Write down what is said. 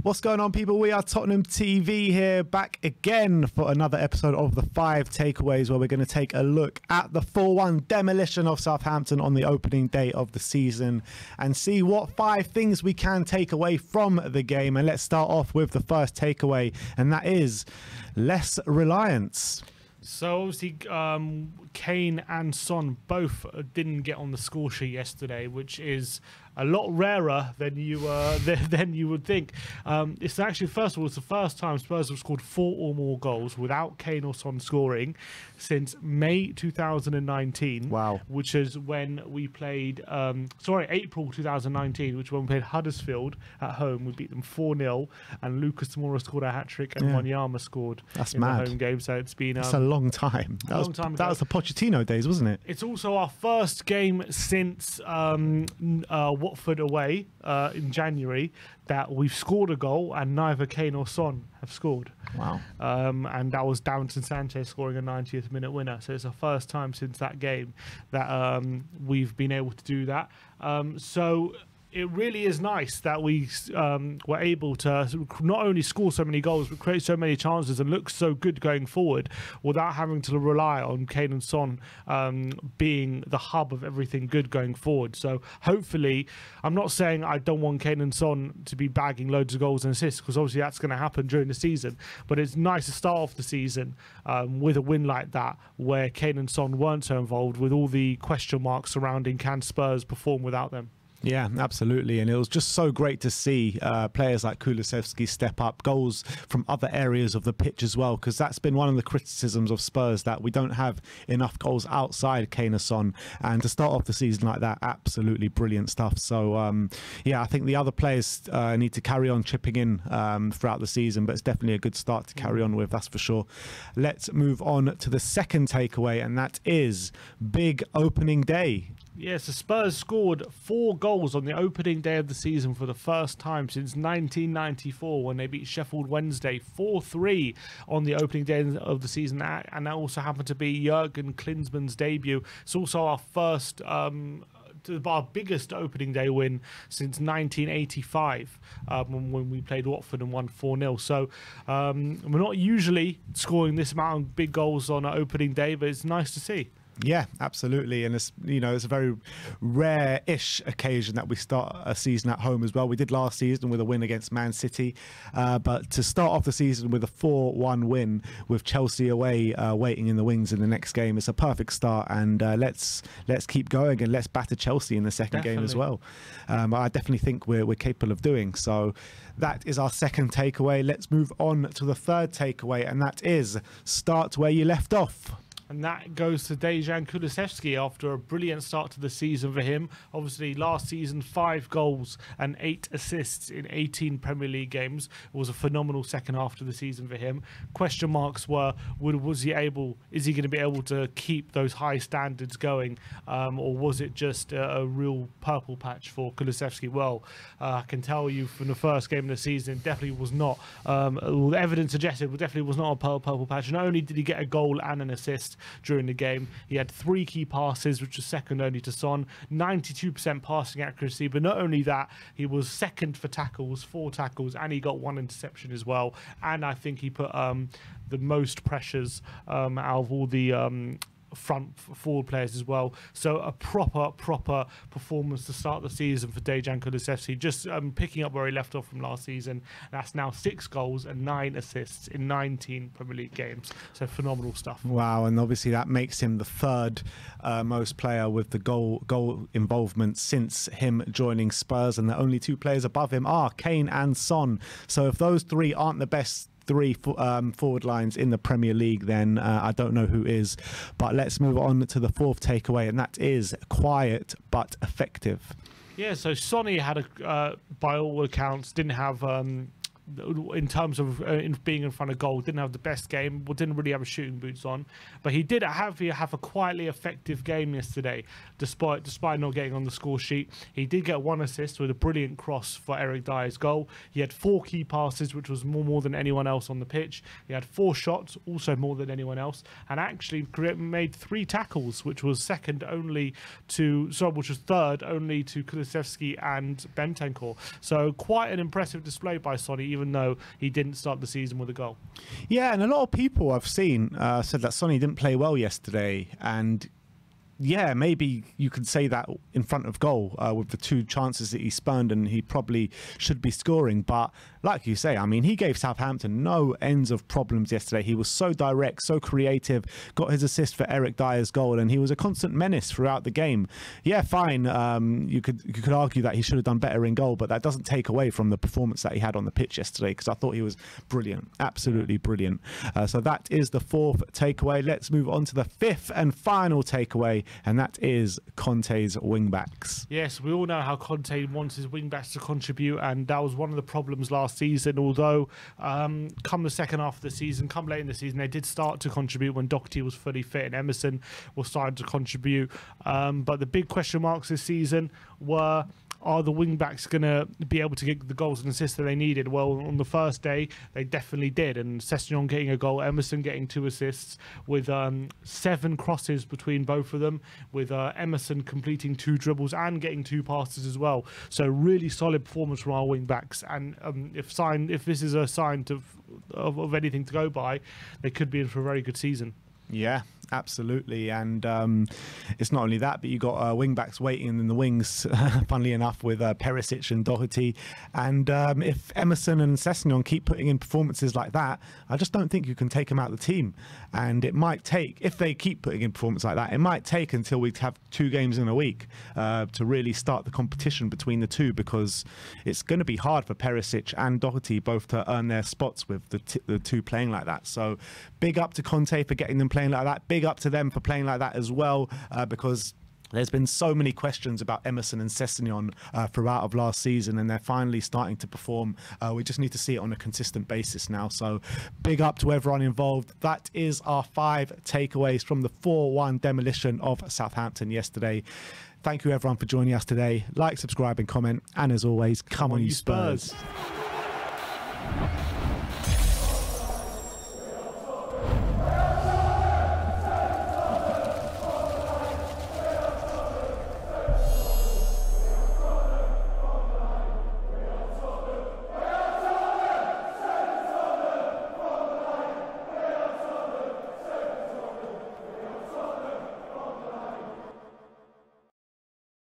What's going on, people? We are Tottenham TV here, back again for another episode of the 5 takeaways, where we're going to take a look at the 4-1 demolition of Southampton on the opening day of the season and see what 5 things we can take away from the game. And let's start off with the first takeaway, and that is less reliance. So obviously Kane and Son both didn't get on the score sheet yesterday, which is a lot rarer than you would think. It's actually, first of all, it's the first time Spurs have scored 4 or more goals without Kane or Son scoring since May 2019. Wow. Which is when we played, April 2019, which is when we played Huddersfield at home. We beat them 4-0, and Lucas Moura scored a hat-trick and Wanyama scored in the home game. So it's been a long time. That was the Pochettino days, wasn't it? It's also our first game since Watford away in January that we've scored a goal and neither Kane or Son have scored. Wow. And that was Davinson Sanchez scoring a 90th minute winner. So it's the first time since that game that we've been able to do that. So it really is nice that we were able to not only score so many goals, but create so many chances and look so good going forward without having to rely on Kane and Son being the hub of everything good going forward. So hopefully, I'm not saying I don't want Kane and Son to be bagging loads of goals and assists, because obviously that's going to happen during the season. But it's nice to start off the season with a win like that, where Kane and Son weren't so involved, with all the question marks surrounding can Spurs perform without them. Yeah, absolutely. And it was just so great to see players like Kulusevski step up, goals from other areas of the pitch as well, because that's been one of the criticisms of Spurs, that we don't have enough goals outside Kane and Son. And to start off the season like that, absolutely brilliant stuff. So, yeah, I think the other players need to carry on chipping in throughout the season, but it's definitely a good start to carry on with, that's for sure. Let's move on to the second takeaway, and that is big opening day. Yes, the Spurs scored 4 goals on the opening day of the season for the first time since 1994, when they beat Sheffield Wednesday 4-3 on the opening day of the season. And that also happened to be Jurgen Klinsmann's debut. It's also our first our biggest opening day win since 1985, when we played Watford and won 4-0. So we're not usually scoring this amount of big goals on an opening day, but it's nice to see. Yeah, absolutely. And it's, you know, it's a very rare-ish occasion that we start a season at home as well. We did last season with a win against Man City, but to start off the season with a 4-1 win with Chelsea away waiting in the wings in the next game, it's a perfect start. And let's keep going, and let's batter Chelsea in the second game as well. I definitely think we're capable of doing so. That is our second takeaway. Let's move on to the third takeaway, and that is start where you left off. And that goes to Dejan Kulusevski after a brilliant start to the season for him. Obviously, last season, 5 goals and 8 assists in 18 Premier League games. It was a phenomenal second half to the season for him. Question marks were, is he going to be able to keep those high standards going? Or was it just a real purple patch for Kulusevski? Well, I can tell you from the first game of the season, it definitely was not. The evidence suggested it definitely was not a purple patch. Not only did he get a goal and an assist during the game, he had 3 key passes, which was second only to Son, 92% passing accuracy. But not only that, he was second for tackles, 4 tackles, and he got 1 interception as well. And I think he put the most pressures out of all the front forward players as well. So a proper performance to start the season for Dejan Kulusevski, just picking up where he left off from last season. That's now 6 goals and 9 assists in 19 Premier League games. So phenomenal stuff. Wow. And obviously that makes him the 3rd most player with the goal involvement since him joining Spurs, and the only 2 players above him are Kane and Son. So if those 3 aren't the best 3 forward lines in the Premier League, then I don't know who is. But let's move on to the 4th takeaway, and that is quiet but effective. Yeah, so Sonny had by all accounts, didn't have in terms of being in front of goal, didn't have the best game, didn't really have his shooting boots on, but he did have a quietly effective game yesterday, despite not getting on the score sheet. He did get 1 assist with a brilliant cross for Eric Dyer's goal. He had 4 key passes, which was more than anyone else on the pitch. He had 4 shots, also more than anyone else, and actually made 3 tackles, which was third only to Kulusevski and Bentancur. So quite an impressive display by Sonny. even though he didn't start the season with a goal. Yeah, and a lot of people I've seen said that Sonny didn't play well yesterday, and yeah, maybe you could say that in front of goal with the 2 chances that he spurned, and he probably should be scoring. But like you say, I mean, he gave Southampton no ends of problems yesterday. He was so direct, so creative, got his assist for Eric Dyer's goal, and he was a constant menace throughout the game. Yeah, fine. You could argue that he should have done better in goal, but that doesn't take away from the performance that he had on the pitch yesterday, because I thought he was brilliant, absolutely brilliant. So that is the 4th takeaway. Let's move on to the 5th and final takeaway, and that is Conte's wing-backs. Yes, we all know how Conte wants his wing-backs to contribute, and that was one of the problems last season. Although come the second half of the season, come late in the season, they did start to contribute when Doherty was fully fit and Emerson was starting to contribute. But the big question marks this season were, are the wing-backs going to be able to get the goals and assists that they needed? Well, on the first day, they definitely did. And Sessegnon getting a goal, Emerson getting 2 assists, with 7 crosses between both of them, with Emerson completing 2 dribbles and getting 2 passes as well. So really solid performance from our wing-backs. And if this is a sign of anything to go by, they could be in for a very good season. Yeah, absolutely. And it's not only that, but you got wing backs waiting in the wings, funnily enough, with Perisic and Doherty. And if Emerson and Sessegnon keep putting in performances like that, I just don't think you can take them out of the team. And it might take, if they keep putting in performance like that, it might take until we have 2 games in a week to really start the competition between the two, because it's going to be hard for Perisic and Doherty both to earn their spots with the 2 playing like that. So big up to Conte for getting them playing like that. Big up to them for playing like that as well, because there's been so many questions about Emerson and Sessegnon throughout of last season, and they're finally starting to perform. We just need to see it on a consistent basis now. So big up to everyone involved. That is our 5 takeaways from the 4-1 demolition of Southampton yesterday. Thank you everyone for joining us today. Like, subscribe and comment, and as always, come on you Spurs.